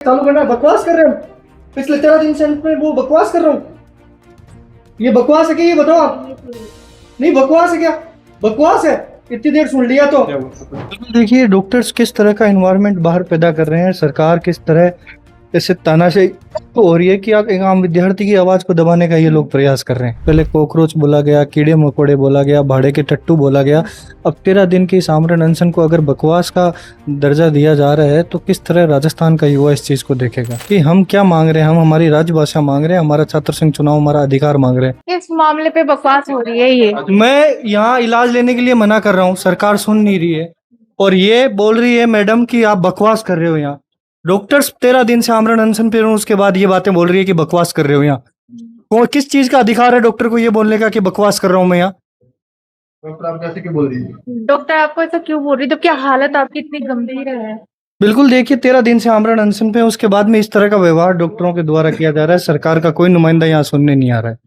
चालू करना है, बकवास कर रहे हो। पिछले 13 दिन से मैं वो बकवास कर रहा हूँ। ये बकवास है क्या? ये बताओ आप। नहीं, बकवास है क्या? बकवास है। इतनी देर सुन लिया तो बिल्कुल। देखिए, डॉक्टर्स किस तरह का एनवायरनमेंट बाहर पैदा कर रहे हैं, सरकार किस तरह ऐसे तानाशाही हो रही है कि आप एक आम विद्यार्थी की आवाज को दबाने का ये लोग प्रयास कर रहे हैं। पहले कॉकरोच बोला गया, कीड़े मकोड़े बोला गया, भाड़े के टट्टू बोला गया। अब 13 दिन की इस आमरण अनशन को अगर बकवास का दर्जा दिया जा रहा है तो किस तरह राजस्थान का युवा इस चीज को देखेगा कि हम क्या मांग रहे हैं। हम हमारी राजभाषा मांग रहे हैं, हमारा छात्र संघ चुनाव, हमारा अधिकार मांग रहे हैं। इस मामले पे बकवास हो रही है ये। मैं यहाँ इलाज लेने के लिए मना कर रहा हूँ, सरकार सुन नहीं रही है और ये बोल रही है मैडम कि आप बकवास कर रहे हो। यहाँ डॉक्टर्स 13 दिन से आमरण अनशन पे हैं, उसके बाद ये बातें बोल रही है कि बकवास कर रहे हो। यहाँ किस चीज का अधिकार है डॉक्टर को ये बोलने का कि बकवास कर रहा हूँ मैं यहाँ? डॉक्टर आप कैसे क्यों बोल रही है? डॉक्टर आपको ऐसा क्यों बोल रही है? तो क्या हालत आपकी इतनी गंभीर है? बिल्कुल, देखिए 13 दिन से आमरण अनशन पे हैं, उसके बाद में इस तरह का व्यवहार डॉक्टरों के द्वारा किया जा रहा है। सरकार का कोई नुमाइंदा यहाँ सुनने नहीं आ रहा है।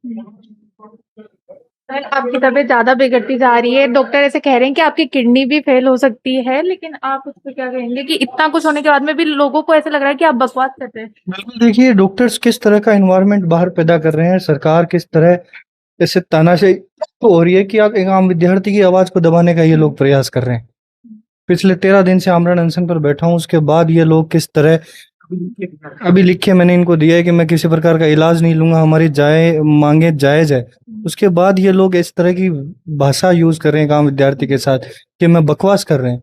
सर, आपकी तबीयत ज्यादा बिगड़ती जा रही है। डॉक्टर ऐसे कह रहे हैं कि आपकी किडनी भी फेल हो सकती है, लेकिन आप उस पर क्या कहेंगे कि इतना कुछ होने के बाद में भी लोगों को ऐसा लग रहा है कि आप बकवास कर रहे हैं? बिल्कुल, देखिए डॉक्टर्स किस तरह का एनवायरनमेंट बाहर पैदा कर रहे हैं, सरकार किस तरह ऐसे तानाशाही हो रही है कि आप एक आम विद्यार्थी की आवाज को दबाने का ये लोग प्रयास कर रहे हैं। पिछले 13 दिन से आमरण अनशन पर बैठा हूँ, उसके बाद ये लोग किस तरह अभी लिखे मैंने इनको दिया है कि मैं किसी प्रकार का इलाज नहीं लूंगा, हमारी मांगे जायज है। उसके बाद ये लोग इस तरह की भाषा यूज कर रहे हैं एक आम विद्यार्थी के साथ कि मैं बकवास कर रहे हैं।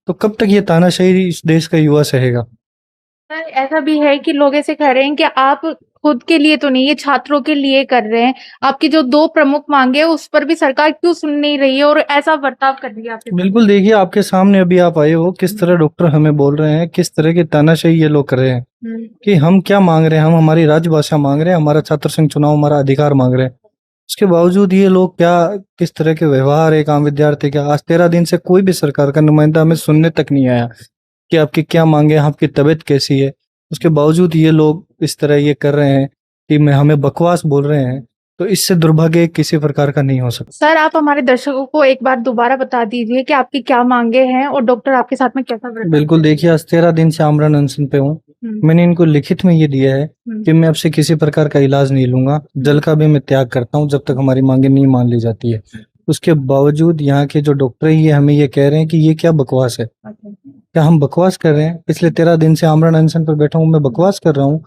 तो कब तक ये तानाशाही इस देश का युवा सहेगा? सर, ऐसा भी है कि लोग ऐसे कह रहे हैं कि आप खुद के लिए तो नहीं, ये छात्रों के लिए कर रहे हैं। आपकी जो 2 प्रमुख मांगे हैं उस पर भी सरकार क्यों सुन नहीं रही है और ऐसा बर्ताव कर रही है आपके साथ? बिल्कुल, देखिए आपके सामने अभी आप आए हो, किस तरह डॉक्टर हमें बोल रहे हैं, किस तरह की तानाशाही ये लोग कर रहे हैं कि हम क्या मांग रहे हैं। हम हमारी राजभाषा मांग रहे हैं, हमारा छात्र संघ चुनाव, हमारा अधिकार मांग रहे हैं। उसके बावजूद ये लोग क्या किस तरह के व्यवहार एक आम विद्यार्थी का। आज 13 दिन से कोई भी सरकार का नुमाइंदा हमें सुनने तक नहीं आया कि आपकी क्या मांगे, आपकी तबीयत कैसी है। उसके बावजूद ये लोग इस तरह ये कर रहे हैं कि मैं हमें बकवास बोल रहे हैं। तो इससे दुर्भाग्य किसी प्रकार का नहीं हो सकता। सर, आप हमारे दर्शकों को एक बार दोबारा बता दीजिए कि आपकी क्या मांगे हैं और डॉक्टर आपके साथ में कैसा बर्ताव बिल्कुल, कर रहे हैं? देखिए आज 13 दिन से आमरण अनशन पे हूँ। मैंने इनको लिखित में ये दिया है कि मैं आपसे किसी प्रकार का इलाज नहीं लूंगा, जल का भी मैं त्याग करता हूँ जब तक हमारी मांगे नहीं मान ली जाती है। उसके बावजूद यहाँ के जो डॉक्टर हैं ये हमें ये कह रहे हैं कि ये क्या बकवास है। क्या हम बकवास कर रहे हैं? पिछले 13 दिन से आमरण अनशन पर बैठा हूँ, मैं बकवास कर रहा हूँ।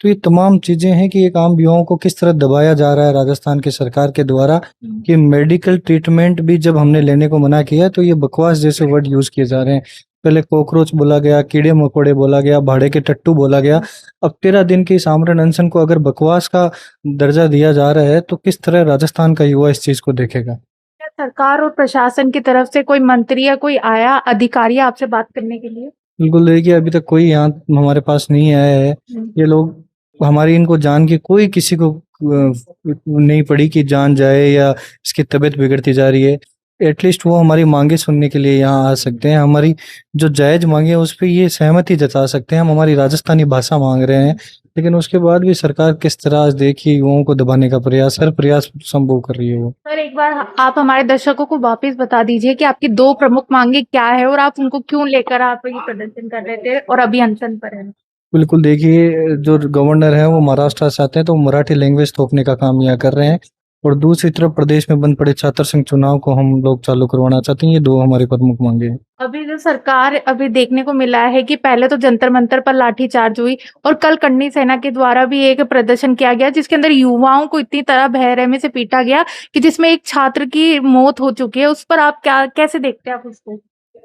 तो ये तमाम चीजें हैं कि एक आम युवाओं को किस तरह दबाया जा रहा है राजस्थान की सरकार के द्वारा कि मेडिकल ट्रीटमेंट भी जब हमने लेने को मना किया तो ये बकवास जैसे वर्ड यूज किए जा रहे हैं। पहले कॉकरोच बोला गया, कीड़े मकोड़े बोला गया, भाड़े के टट्टू बोला गया। अब 13 दिन की इस आमरण अनशन को अगर बकवास का दर्जा दिया जा रहा है तो किस तरह राजस्थान का युवा इस चीज को देखेगा? क्या सरकार और प्रशासन की तरफ से कोई मंत्री या कोई आया अधिकारी आपसे बात करने के लिए? बिल्कुल, देखिए अभी तक कोई यहाँ हमारे पास नहीं आया है। ये लोग हमारी इनको जान के कोई किसी को नहीं पड़ी कि जान जाए या इसकी तबीयत बिगड़ती जा रही है। एटलीस्ट वो हमारी मांगे सुनने के लिए यहाँ आ सकते हैं। हमारी जो जायज मांगे हैं उस पर ये सहमति जता सकते हैं। हम हमारी राजस्थानी भाषा मांग रहे हैं, लेकिन उसके बाद भी सरकार किस तरह आज देखिए युवाओं को दबाने का प्रयास, हर प्रयास संभव कर रही है वो। सर, एक बार आप हमारे दर्शकों को वापस बता दीजिए कि आपकी 2 प्रमुख मांगे क्या है और आप उनको क्यों लेकर आप ये प्रदर्शन कर रहे थे और अभी अनशन पर हैं? बिल्कुल, देखिए जो गवर्नर है वो महाराष्ट्र से आते हैं तो मराठी लैंग्वेज थोपने का काम यहाँ कर रहे हैं और दूसरी तरफ प्रदेश में बंद पड़े छात्र संघ चुनाव को हम लोग चालू करवाना चाहते हैं। ये 2 हमारी प्रमुख मांगे हैं। अभी जो सरकार अभी देखने को मिला है कि पहले तो जंतर मंतर पर लाठीचार्ज हुई और कल कन्नी सेना के द्वारा भी एक प्रदर्शन किया गया जिसके अंदर युवाओं को इतनी तरह बेरहमी से पीटा गया कि जिसमें एक छात्र की मौत हो चुकी है। उस पर आप क्या कैसे देखते हैं आप उसको?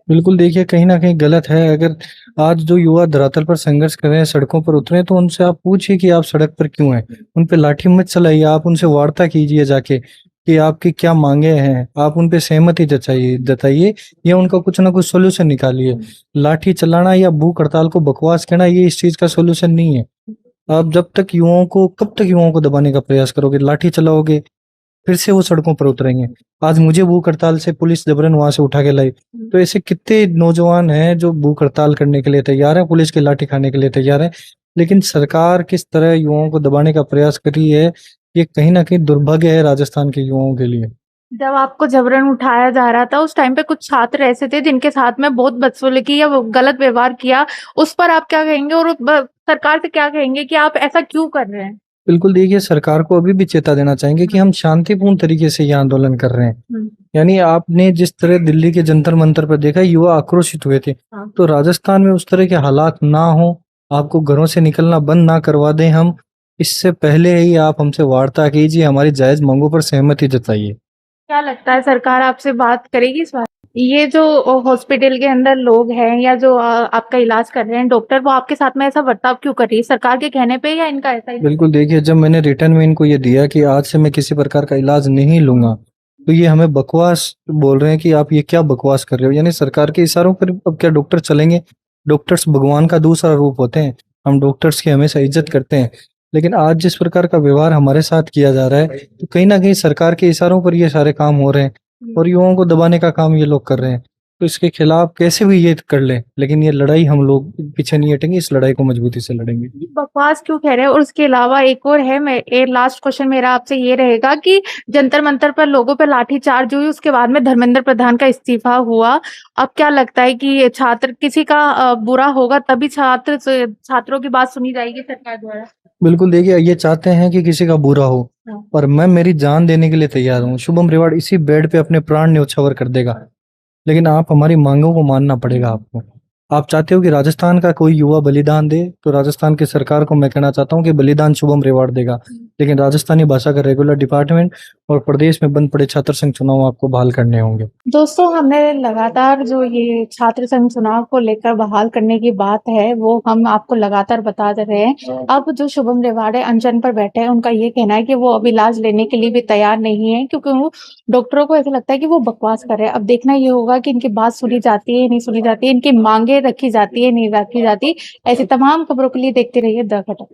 बिल्कुल, देखिए कहीं ना कहीं गलत है। अगर आज जो युवा धरातल पर संघर्ष कर रहे हैं, सड़कों पर उतरे, तो उनसे आप पूछिए कि आप सड़क पर क्यों हैं। उन पे लाठी मत चलाइए, आप उनसे वार्ता कीजिए जाके कि आपकी क्या मांगे हैं। आप उन पे सहमति जताइए या उनका कुछ ना कुछ सोल्यूशन निकालिए। लाठी चलाना या भूख हड़ताल को बकवास कहना ये इस चीज का सोल्यूशन नहीं है। आप जब तक युवाओं को कब तक युवाओं को दबाने का प्रयास करोगे? लाठी चलाओगे, फिर से वो सड़कों पर उतरेंगे। आज मुझे भूख हड़ताल से पुलिस जबरन वहां से उठा के लाई। तो ऐसे कितने नौजवान हैं जो भूख हड़ताल करने के लिए तैयार है, पुलिस की लाठी खाने के लिए तैयार है। लेकिन सरकार किस तरह युवाओं को दबाने का प्रयास कर रही है, ये कहीं ना कहीं दुर्भाग्य है राजस्थान के युवाओं के लिए। जब आपको जबरन उठाया जा रहा था उस टाइम पे कुछ छात्र ऐसे थे जिनके साथ में बहुत बदसलूकी या वो गलत व्यवहार किया, उस पर आप क्या कहेंगे? और सरकार से क्या कहेंगे कि आप ऐसा क्यों कर रहे हैं? बिल्कुल देखिए, सरकार को अभी भी चेता देना चाहेंगे कि हम शांतिपूर्ण तरीके से ये आंदोलन कर रहे हैं। हुँ। यानी आपने जिस तरह दिल्ली के जंतर-मंतर पर देखा युवा आक्रोशित हुए थे, हाँ। तो राजस्थान में उस तरह के हालात ना हो, आपको घरों से निकलना बंद ना करवा दें हम, इससे पहले ही आप हमसे वार्ता कीजिए, हमारी जायज़ माँगों पर सहमति जताइए। क्या लगता है सरकार आपसे बात करेगी इस बारे में? ये जो हॉस्पिटल के अंदर लोग हैं या जो आपका इलाज कर रहे हैं डॉक्टर, वो आपके साथ में ऐसा बर्ताव क्यों कर रही है? सरकार के कहने पे या इनका ऐसा ही? बिल्कुल देखिए, जब मैंने रिटर्न में इनको ये दिया कि आज से मैं किसी प्रकार का इलाज नहीं लूँगा, तो ये हमें बकवास बोल रहे हैं कि आप ये क्या बकवास कर रहे हो? यानी सरकार के इशारों पर अब क्या डॉक्टर चलेंगे? डॉक्टर्स भगवान का दूसरा रूप होते हैं, हम डॉक्टर्स की हमेशा इज़्ज़त करते हैं। लेकिन आज जिस प्रकार का व्यवहार हमारे साथ किया जा रहा है, तो कहीं न कहीं सरकार के इशारों पर ये सारे काम हो रहे हैं और युवाओं को दबाने का काम ये लोग कर रहे हैं। तो इसके खिलाफ कैसे भी ये कर लें, लेकिन ये लड़ाई हम लोग पीछे नहीं हटेंगे, इस लड़ाई को मजबूती से लड़ेंगे। बकवास क्यों कह रहे हैं? और उसके अलावा एक और है, मैं ए लास्ट क्वेश्चन मेरा आपसे ये रहेगा कि जंतर-मंतर पर लोगों पे लाठीचार्ज हुई, उसके बाद में धर्मेंद्र प्रधान का इस्तीफा हुआ। अब क्या लगता है कि ये छात्र किसी का बुरा होगा तभी छात्रों की बात सुनी जाएगी सरकार द्वारा? बिल्कुल देखिए, ये चाहते हैं कि किसी का बुरा हो हाँ। और मैं मेरी जान देने के लिए तैयार हूँ। शुभम रेवाड़ इसी बेड पे अपने प्राण न्योछावर कर देगा, लेकिन आप हमारी माँगों को मानना पड़ेगा आपको। आप चाहते हो कि राजस्थान का कोई युवा बलिदान दे, तो राजस्थान की सरकार को मैं कहना चाहता हूँ कि बलिदान शुभम रेवाड़ देगा। लेकिन राजस्थानी भाषा का रेगुलर डिपार्टमेंट और प्रदेश में बंद पड़े छात्र संघ चुनाव आपको बहाल करने होंगे। दोस्तों, हमने लगातार जो ये छात्र संघ चुनाव को लेकर बहाल करने की बात है, वो हम आपको लगातार बता दे रहे हैं। अब जो शुभम रेवाड़े अनशन पर बैठे हैं, उनका ये कहना है कि वो अब इलाज लेने के लिए भी तैयार नहीं है, क्योंकि वो डॉक्टरों को ऐसा लगता है कि वो बकवास कर रहे हैं। अब देखना ये होगा कि इनकी बात सुनी जाती है, नहीं सुनी जाती है, इनकी मांगे रखी जाती है, नहीं रखी जाती। ऐसी तमाम खबरों के लिए देखते रहिए द घटक।